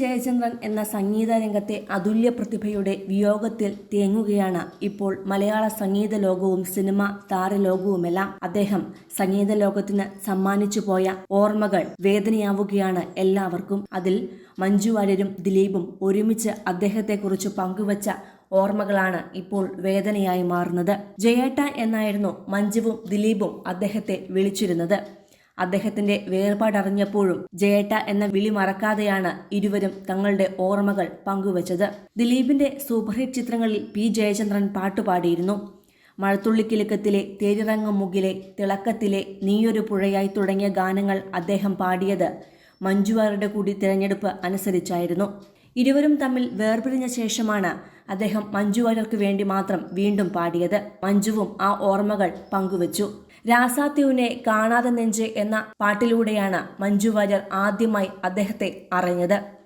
ജയചന്ദ്രൻ എന്ന സംഗീത രംഗത്തെ അതുല്യ പ്രതിഭയുടെ വിയോഗത്തിൽ തേങ്ങുകയാണ് ഇപ്പോൾ മലയാള സംഗീത ലോകവും സിനിമ താരലോകവുമെല്ലാം. അദ്ദേഹം സംഗീത ലോകത്തിന് സമ്മാനിച്ചു പോയ ഓർമ്മകൾ വേദനയാവുകയാണ് എല്ലാവർക്കും. അതിൽ മഞ്ജു വാര്യരും ദിലീപും ഒരുമിച്ച് അദ്ദേഹത്തെക്കുറിച്ച് പങ്കുവച്ച ഓർമ്മകളാണ് ഇപ്പോൾ വേദനയായി മാറുന്നത്. ജയേട്ട എന്നായിരുന്നു മഞ്ജുവും ദിലീപും അദ്ദേഹത്തെ വിളിച്ചിരുന്നത്. അദ്ദേഹത്തിന്റെ വേർപാടറിഞ്ഞപ്പോഴും ജയേട്ട എന്ന വിളി മറക്കാതെയാണ് ഇരുവരും തങ്ങളുടെ ഓർമ്മകൾ പങ്കുവച്ചത്. ദിലീപിന്റെ സൂപ്പർഹിറ്റ് ചിത്രങ്ങളിൽ പി ജയചന്ദ്രൻ പാട്ടുപാടിയിരുന്നു. മഴത്തുള്ളിക്കിലുക്കത്തിലെ, തേരിറങ്ങും മുകിലെ, തിളക്കത്തിലെ, നീയൊരു പുഴയായി തുടങ്ങിയ ഗാനങ്ങൾ അദ്ദേഹം പാടിയത് മഞ്ജു വാര്യരുടെ കൂടി തിരഞ്ഞെടുപ്പ് അനുസരിച്ചായിരുന്നു. ഇരുവരും തമ്മിൽ വേർപിരിഞ്ഞ ശേഷമാണ് അദ്ദേഹം മഞ്ജു വാര്യർക്ക് വേണ്ടി മാത്രം വീണ്ടും പാടിയത്. മഞ്ജുവും ആ ഓർമ്മകൾ പങ്കുവച്ചു. രാസാത്യുവിനെ കാണാതെ നെഞ്ച് എന്ന പാട്ടിലൂടെയാണ് മഞ്ജു വാര്യർ ആദ്യമായി അദ്ദേഹത്തെ അറിഞ്ഞത്.